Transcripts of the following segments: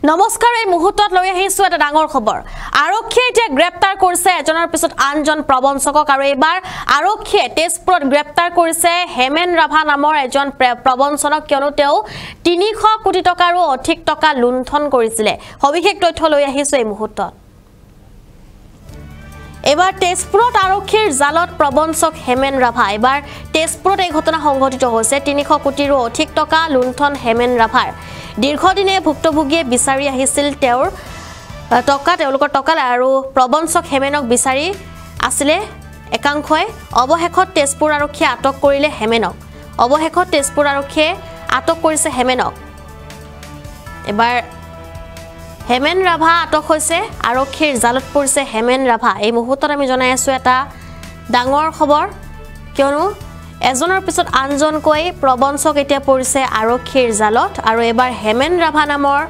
নমস্কাৰ এই মুহূৰ্তত লৈ আহিছো এটা ডাঙৰ খবৰ আৰক্ষীয়ে এতিয়া গ্ৰেপ্তাৰ কৰিছে এজনৰ পিছত আনজন প্ৰবঞ্চকক আৰু এবাৰ আৰক্ষীয়ে তেজপুৰত গ্ৰেপ্তাৰ কৰিছে হেমেন ৰাভা নামৰ এজন প্ৰবঞ্চকক কিয়নো তেওঁ 300 কোটি টকাৰো অধিক টকা লুণ্ঠন কৰিছিল সবিশেষ তথ্য লৈ আহিছো এই মুহূৰ্তত এবাৰ তেজপুৰত আৰক্ষীৰ জালত প্ৰবঞ্চক হেমেন ৰাভা এবাৰ তেজপুৰত এই ঘটনা সংঘটিত হৈছে 300 কোটিৰো অধিক টকা লুণ্ঠন হেমেন ৰাভাৰ দীৰ্ঘদিনে ভুক্তভোগীয়ে বিচাৰি আহিছিল তেওঁৰ তেওঁলোকৰ টকা আৰু প্ৰবঞ্চক হেমেনক বিচাৰি আছিলে একাংশই অৱশেষত তেজপুৰ আৰক্ষীয়ে আটক কৰিলে হেমেনক অৱশেষত তেজপুৰ আৰক্ষীয়ে আটক কৰিছে হেমেনক এবাৰ হেমেন ৰাভা আটক হৈছে আৰক্ষীৰ জালত পৰিছে হেমেন ৰাভা এই মুহূৰ্তত আমি জনাই আছো এটা ডাঙৰ খবৰ কিয়নো এজনৰ পিছত আনজনকৈ প্ৰবঞ্চক এতিয়া পৰিছে আৰক্ষীৰ জালত আৰু এবাৰ হেমেন ৰাভা নামৰ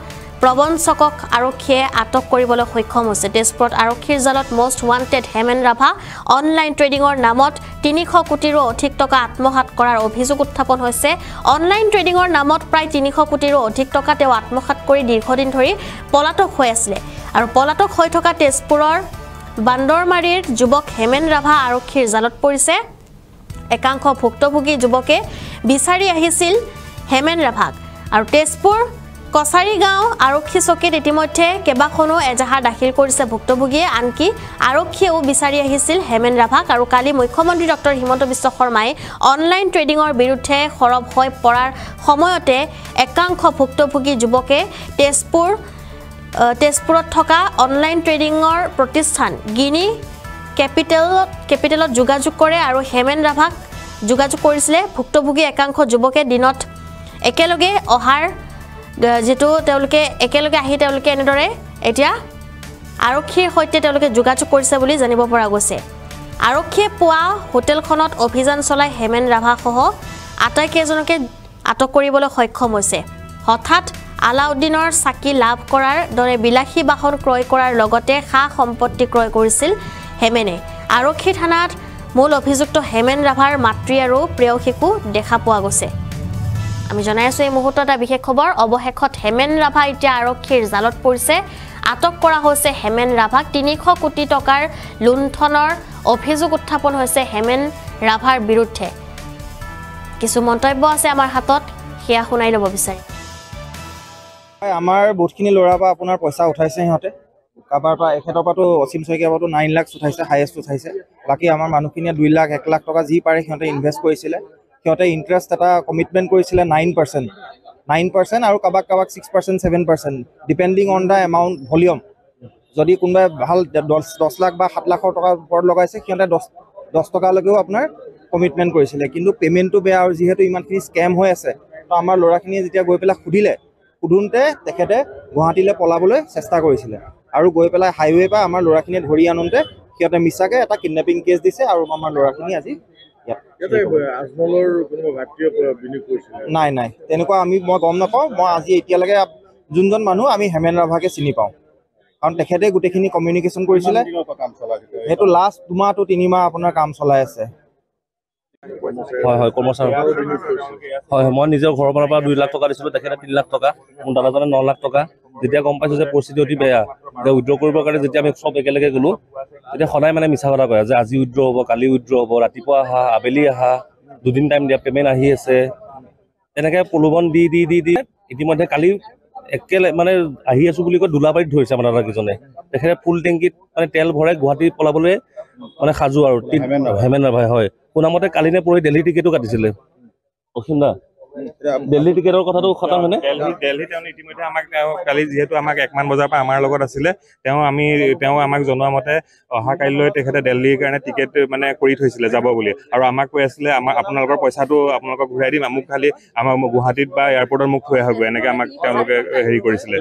প্ৰবঞ্চকক আৰক্ষীয়ে আটক কৰিবলৈ সক্ষম হৈছে তেজপুৰত আৰক্ষীৰ জালত most wanted Hemen Rabha online ট্ৰেডিঙৰ নামত 300 কোটিৰো অধিক টকা আত্মসাৎ কৰাৰ অভিযোগ উত্থাপন হৈছে অনলাইন ট্ৰেডিঙৰ নামত প্ৰায় 300 কোটিৰো অধিক টকা তেওঁ আত্মসাৎ কৰি দীৰ্ঘদিন ধৰি পলাতক হৈ আছিল আৰু পলাতক হৈ থকা তেজপুৰৰ বান্দৰমাৰীৰ যুৱক হেমেন ৰাভা আৰক্ষীৰ জালত পৰিছে একাংশ ভুক্তভোগী যুৱকে বিচাৰি আহিছিল হেমেন ৰাভাক আৰু তেজপুৰ কছাৰী গাঁও আৰক্ষী চকীত ইতিমধ্যে কেবাখনো এজাহাৰ দাখিল কৰিছে ভুক্তভোগীয়ে আনকি আৰক্ষীয়েও বিচাৰি আহিছিল হেমেন ৰাভাক আৰু কালি মুখ্যমন্ত্ৰী ডক্টৰ হিমন্ত বিশ্ব শৰ্মাই অনলাইন ট্ৰেডিঙৰ বিৰুদ্ধে সৰব হৈ পৰাৰ সময়তে একাংশ ভুক্তভোগী যুৱকে তেজপুৰত থকা অনলাইন ট্ৰেডিঙৰ প্ৰতিষ্ঠান গিনি কেপিটেলত যোগাযোগ কৰে আৰু হেমেন ৰাভাক যোগাযোগ কৰিছিলে ভুক্তভোগী একাংশ যুৱকে দিনত একেলগে অহাৰ যেটো তেওঁলোকে একেলগে আহি তেওঁলোকে এনেদৰে এতিয়া আৰক্ষীৰ সৈতে তেওঁলোকে যোগাযোগ কৰিছে বুলি জানিব পৰা গৈছে আৰক্ষীয়ে পুৱা হোটেলখনত অভিযান চলাই হেমেন ৰাভা সহ আটাইকেইজনকে আটক কৰিবলৈ সক্ষম হৈছে হঠাৎ আলাউদ্দিনৰ চাকি লাভ কৰাৰ দৰে বিলাসী বাহন ক্ৰয় কৰাৰ লগতে খা সম্পত্তি ক্ৰয় কৰিছিল হেমেনে আৰক্ষী থানাত মূল অভিযুক্ত হেমেন ৰাভাৰ মাতৃ আৰু প্ৰেয়সীকো দেখা পোৱা গৈছে আমি জনাই আছো এই মুহূৰ্তত এটা বিশেষ খবৰ অৱশেষত হেমেন ৰাভা এতিয়া আৰক্ষীৰ জালত পৰিছে আটক কৰা হৈছে হেমেন ৰাভাক 300 কোটি টকাৰ লুণ্ঠনৰ অভিযোগ উত্থাপন হৈছে হেমেন ৰাভাৰ বিৰুদ্ধে কিছু মন্তব্য আছে আমাৰ হাতত হেয়া শুনাই ল'ব বিচাৰি আমাৰ বহুতখিনি ল'ৰা পৰা আপোনাৰ পইচা উঠাইছে সিহঁতে কাবাৰ পৰা এখেতৰ পৰাটো অসীম শইকীয়াৰ পৰাটো 9 লাখ উঠাইছে হাইয়েষ্ট উঠাইছে বাকি আমাৰ মানুহখিনিয়ে 2 লাখ 1 লাখ টকা যি পাৰে সিহঁতে ইনভেষ্ট কৰিছিলে সিহঁতে ইন্টাৰেষ্ট এটা কমিটমেন্ট কৰিছিলে 9% আৰু কাবাক 6% 7% depending on the amount volume যদি কোনোবাই ভাল 10 লাখ বা 7 লাখৰ টকা ওপৰত লগাইছে সিহঁতে 10 টকালৈকেও আপোনাৰ কমিটমেন্ট কৰিছিলে কিন্তু পেমেন্টটো বেয়া আৰু যিহেতু ইমানখিনি স্কেম হৈ আছে তো আমাৰ ল'ৰাখিনিয়ে যেতিয়া গৈ পেলাই সুধুনতে তেখেতে গুৱাহাটীলৈ পলাবলৈ চেষ্টা কৰিছিলে আৰু গৈ পেলাই হাইৱে পৰা আমাৰ ল'ৰাখিনিয়ে ধৰি আনোতে সিহঁতে মিছাকে এটা কিডনেপিং কেছ দিছে আৰু আমাৰ ল'ৰাখিনি আজি নাই তেনেকুৱা মই গম নাপাওঁ মই আজি এতিয়ালৈকে যোনজন মানুহ আমি হেমেন ৰাভাকে চিনি পাওঁ কাৰণ তেখেতে গোটেইখিনি কমিউনিকেশ্যন কৰিছিলে সেইটো লাষ্ট 2 মাহ to 3 মাহ আপোনাৰ কাম চলাই আছে হয় কৰ্মচাৰী হয় মই নিজৰ ঘৰৰ পৰা 2 লাখ টকা দিছিলো তেখেতে 3 লাখ টকা মোৰ দাদাজনে 9 লাখ টকা যেতিয়া গম পাইছো যে পৰিস্থিতি অতি বেয়া যে উইথড্ৰ কৰিবৰ কাৰণে যেতিয়া আমি সব একেলগে গলো তেতিয়া সদায় মানে মিছা কথা কয় যে আজি উইথড্ৰ হ'ব কালি উইথড্ৰ হ'ব ৰাতিপুৱা আহা আবেলি আহা দুদিন টাইম দিয়া পেমেন্ট আহি আছে এনেকে প্ৰলোভন দি ইতিমধ্যে কালি একেলে মানে আহি আছো বুলি কৈ দুলাবাৰীত ধৰিছে আমাৰ দাদাকেইজনে তেখেতে ফুল টেংকিত মানে তেল ভৰাই গুৱাহাটী পলাবলৈ মানে সাজু আৰু হেমেন ৰাভাই হয় কোনামতে কালি নে পৰহি দিল্লী টিকেটো কাটিছিলে অসীম দা দিল্লী টিকেটৰ কথাটো খতম হয়নে দিল্লী তেওঁ ইতিমধ্যে আমাক কালি যেহেতু আমাক 1 মান বজাৰ পৰা আমাৰ লগত আছিলে তেওঁ আমাক জনোৱা মতে অহা কাইলৈ তেখেতে দিল্লীৰ কাৰণে টিকেট মানে কৰি থৈছিলে যাব বুলি আৰু আমাক কৈ আছিলে আপোনালোকৰ পইচাটো আপোনালোকক ঘূৰাই দিম আমুক খালি আমাৰ গুৱাহাটীত বা এয়াৰপৰ্টত মোক থৈ আহক এনেকৈ আমাক তেওঁলোকে হেৰি কৰিছিলে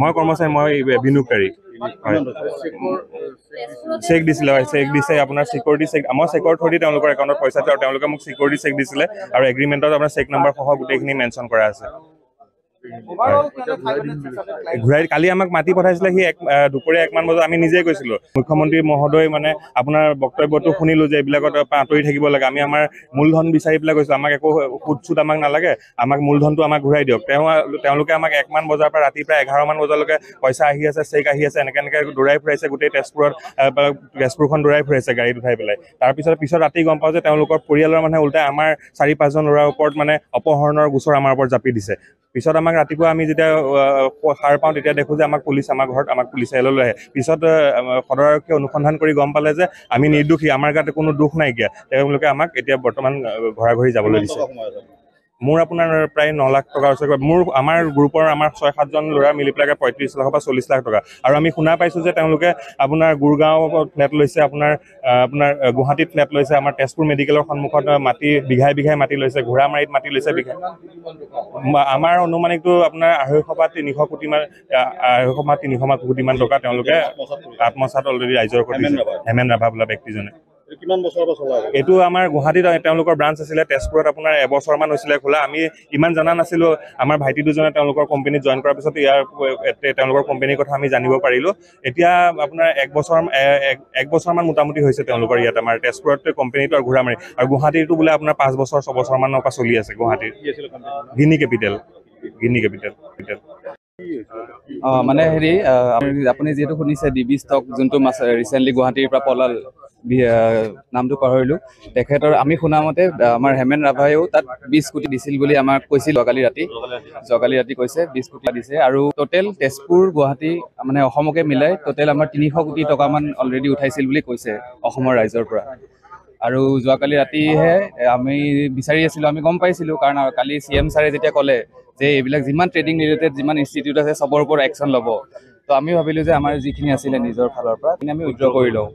মই কৰ্মচাৰী মই বিনিয়োগকাৰী চেক দিছিলে চেক দিছে আপোনাৰ সিকিউৰিটি চেক আমাৰ চেকৰ থ্ৰুদি তেওঁলোকৰ একাউণ্টত পইচা আৰু তেওঁলোকে মোক সিকিউৰিটি চেক দিছিলে আৰু এগ্ৰিমেণ্টত আপোনাৰ চেক নাম্বাৰ সহ গোটেইখিনি মেনশ্যন কৰা আছে ঘূৰাই কালি আমাক মাতি পঠাইছিলে সি দুপৰীয়া 1 মান বজাত আমি নিজে গৈছিলো মুখ্যমন্ত্ৰী মহোদয় মানে আপোনাৰ বক্তব্যটো শুনিলো যে এইবিলাকত আঁতৰি থাকিব লাগে আমি আমাৰ মূলধন বিচাৰি পেলাই গৈছো আমাক একো সুদ আমাক নালাগে আমাক মূলধনটো আমাক ঘূৰাই দিয়ক তেওঁলোকে আমাক 1 মান বজাৰ পৰা ৰাতি প্ৰায় 11 মান বজালৈকে পইচা আহি আছে চেক আহি আছে এনেকে দৌৰাই ফুৰাইছে গোটেই তেজপুৰখন দৌৰাই ফুৰাইছে গাড়ীত উঠাই পেলাই পিছত ৰাতি গম পাওঁ যে তেওঁলোকৰ পৰিয়ালৰ মানুহে উল্টাই আমাৰ 4-5জন ল'ৰাৰ ওপৰত মানে অপহৰণৰ গোচৰ আমাৰ ওপৰত জাপি দিছে পিছত আমাক ৰাতিপুৱা আমি যেতিয়া সাৰ পাওঁ তেতিয়া দেখো যে আমাক পুলিচে লৈ আহে পিছত সদৰ আৰক্ষীয়ে অনুসন্ধান কৰি গম পালে যে আমি নিৰ্দোষী আমাৰ গাত কোনো দুখ নাইকিয়া তেওঁলোকে আমাক এতিয়া বৰ্তমান ঘৰা-ঘৰি যাবলৈ দিছে মোৰ আপোনাৰ প্ৰায় 9 লাখ টকাৰ ওচৰত আমাৰ গ্ৰুপৰ আমাৰ 6-7জন ল'ৰা মিলি পেলাই 35 লাখৰ পৰা 40 লাখ টকা আৰু আমি শুনা পাইছো যে তেওঁলোকে আপোনাৰ গুৰগাঁৱত ফ্লেট লৈছে আপোনাৰ গুৱাহাটীত ফ্লেট লৈছে আমাৰ তেজপুৰ মেডিকেলৰ সন্মুখত মাটি বিঘাই মাটি লৈছে ঘোঁৰামাৰীত মাটি লৈছে আমাৰ অনুমানিকটো আপোনাৰ 250 বা 300 কোটি মান 250-300 কোটি মান টকা তেওঁলোকে আত্মসাৎ অলৰেডি ৰাইজৰ কৰিছে হেমেন ৰাভা বোলা ব্যক্তিজনে কিমান বছৰৰ পৰা চলা আছে এইটো আমাৰ গুৱাহাটীত তেওঁলোকৰ ব্ৰাঞ্চ আছিলে তেজপুৰত আপোনাৰ এবছৰমান হৈছিলে খোলা আমি ইমান জানা নাছিলো আমাৰ ভাইটি দুজনে তেওঁলোকৰ কোম্পানীত জইন কৰাৰ পিছত তেওঁলোকৰ কোম্পানীৰ কথা আমি জানিব পাৰিলো এতিয়া আপোনাৰ 1 বছৰমান মোটামুটি হৈছে তেওঁলোকৰ ইয়াত আমাৰ তেজপুৰত কোম্পানীটো আৰু ঘোঁৰামাৰী আৰু গুৱাহাটীটো বোলে আপোনাৰ 5 বছৰ 6 বছৰ মানৰ পৰা চলি আছে গুৱাহাটীৰ গিনি কেপিটেল মানে হেৰি আপুনি যিহেতু শুনিছে ডিবি ষ্টক যোনটো ৰিচেণ্টলি গুৱাহাটীৰ পৰা পলাল নামটো পাহৰিলো তেখেতৰ আমি শুনা মতে আমাৰ হেমেন ৰাভায়েও তাত 20 কোটি দিছিল বুলি আমাক কৈছিল যোৱাকালি ৰাতি কৈছে 20 কোটি দিছে আৰু টোটেল তেজপুৰ গুৱাহাটী মানে অসমকে মিলাই টোটেল আমাৰ 300 কোটি টকা মান অলৰেডি উঠাইছিল বুলি কৈছে অসমৰ ৰাইজৰ পৰা আৰু যোৱাকালি ৰাতিহে আমি বিচাৰি আছিলো আমি গম পাইছিলো কাৰণ কালি CM ছাৰে যেতিয়া ক'লে যে এইবিলাক যিমান ট্ৰেডিং ৰিলেটেড যিমান ইনষ্টিটিউট আছে সবৰ ওপৰত একশ্যন ল'ব তো আমি ভাবিলো যে আমাৰ যিখিনি আছিলে নিজৰ ফালৰ পৰা আমি উইথড্ৰ কৰি লওঁ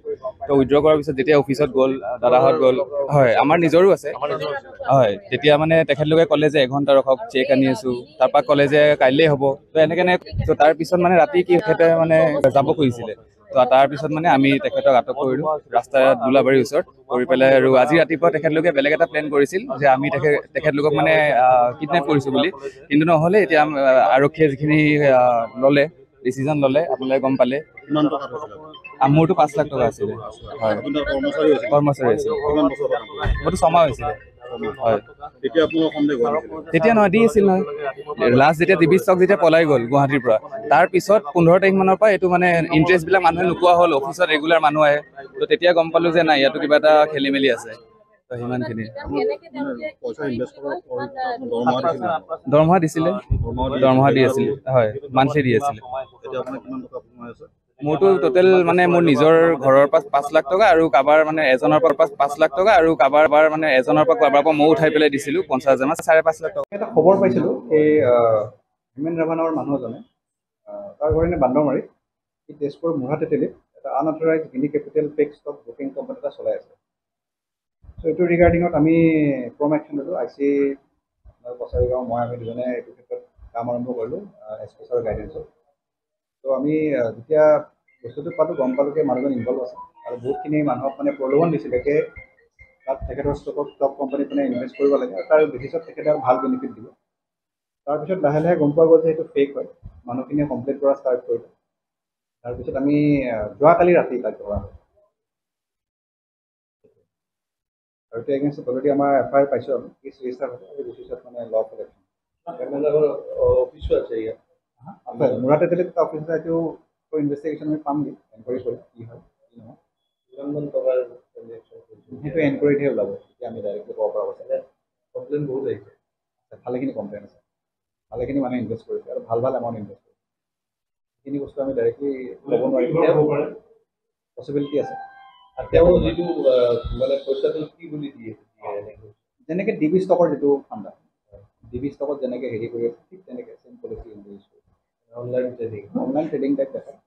তো উইথড্ৰ কৰাৰ পিছত যেতিয়া অফিচত গ'ল দাদাহঁত গ'ল হয় আমাৰ নিজৰো আছে হয় তেতিয়া মানে তেখেতলোকে ক'লে যে 1 ঘণ্টা ৰখক চেক আনি আছো তাৰপৰা ক'লে যে কাইলৈ হ'ব তো এনেকৈ তো তাৰপিছত মানে ৰাতি কি তেখেতে মানে যাব খুজিছিলে তো তাৰপিছত মানে আমি তেখেতক আটক কৰিলোঁ ৰাস্তাত গোলাবাৰীৰ ওচৰত কৰি পেলাই আৰু আজি ৰাতিপুৱা তেখেতলোকে বেলেগ এটা প্লেন কৰিছিল যে আমি তেখেতলোকক মানে কিডনেপ কৰিছোঁ বুলি কিন্তু নহ'লে এতিয়া আৰক্ষীয়ে যিখিনি ল'লে ডিচিজন ল'লে আপোনালোকে গম পালে মোৰতো 5 লাখ টকা আছিলে হয় কৰ্মচাৰী আছিলে মোৰতো 6 মাহ হৈছিলে হয় তেতিয়া নহয় দি আছিল নহয় লাষ্ট যেতিয়া ডিবি ষ্টক যেতিয়া পলাই গ'ল গুৱাহাটীৰ পৰা তাৰপিছত 15 তাৰিখ মানৰ পৰা এইটো মানে ইণ্টাৰেষ্টবিলাক মানুহে নোপোৱা হ'ল অফিচত ৰেগুলাৰ মানুহ আহে তো তেতিয়া গম পালোঁ যে নাই ইয়াতো কিবা এটা খেলি মেলি আছে তো সিমানখিনি দৰমহা দিছিলে দৰমহা দি আছিলে হয় মান্থলি দি আছিলে মোৰতো টোটেল মানে মোৰ নিজৰ ঘৰৰ পৰা 5 লাখ টকা আৰু কাৰোবাৰ মানে এজনৰ পৰা 5 লাখ টকা আৰু কাৰোবাৰ মানে এজনৰ পৰা কাৰোবাৰ পৰা মই উঠাই পেলাই দিছিলোঁ 50,000 5.5 লাখ টকা এটা খবৰ পাইছিলোঁ এই হেমেন ৰাভা নামৰ মানুহ এজনে তাৰ ঘৰ এনে বান্দৰমাৰীত এই তেজপুৰ মুঢ়া তেতেলীত এটা আনঅথৰাইজ গিনি capital fake stock booking company এটা চলাই আছে চ' এইটো ৰিগাৰ্ডিঙত আমি প্ৰম একশ্যন ল'লোঁ IC কছাৰী গাঁও মই আমি দুজনে এইটো ক্ষেত্ৰত কাম আৰম্ভ কৰিলোঁ SP ছাৰৰ গাইডেঞ্চত ত' আমি যেতিয়া বস্তুটো পালোঁ গম পালোঁ যে মানুহজন ইনভল্ভ আছে আৰু বহুতখিনি মানুহক মানে প্ৰলোভন দিছিলে যে তাত তেখেতৰ ষ্টক কোম্পানীত মানে ইনভেষ্ট কৰিব লাগে আৰু তাৰ বেচিছত তেখেতে ভাল বেনিফিট দিব তাৰপিছত লাহে লাহে গম পোৱা গ'ল যে সেইটো ফেক হয় মানুহখিনিয়ে কমপ্লেইন কৰা ষ্টাৰ্ট কৰিলে তাৰপিছত আমি যোৱাকালি ৰাতি তাক ধৰা হয় আৰু এইটো এগেইনষ্টত অলৰেডি আমাৰ FIR পাইছোঁ আমি কেছ ৰেজিষ্টাৰ হৈছে সেই বেচিছত মানে ল প্ৰটেকশ্যন অফিচো আছে ইয়াত মুঢ়া তেতেলীত এটা অফিচ আছে এইটো ইনভেষ্টিগেশ্যন আমি পামগৈ এনকুৱাৰী কৰিম কি হয় কি নহয় কিমানমান টকাৰ সেইটো এনকুৱাৰীতহে ওলাব এতিয়া আমি ডাইৰেক্টলি ক'ব পৰা গৈছে কমপ্লেইন বহুত আহিছে ভালেখিনি কমপ্লেইন আছে ভালেখিনি মানুহে ইনভেষ্ট কৰিছে আৰু ভাল এমাউণ্ট ইনভেষ্ট কৰিছে সেইখিনি বস্তু আমি ডাইৰেক্টলি ক'ব নোৱাৰিম পচিবিলিটি আছে আৰু তেওঁ যিটো মানে পইচাটো কি বুলি দিয়ে যেনেকৈ ডিবি ষ্টকৰ যিটো ফাণ্ডা ডিবি ষ্টকত যেনেকৈ হেৰি কৰি আছে ঠিক তেনেকৈ চেম পলিচি ইউজ কৰিছে অনলাইন ট্ৰেডিং টাইপ দেখায়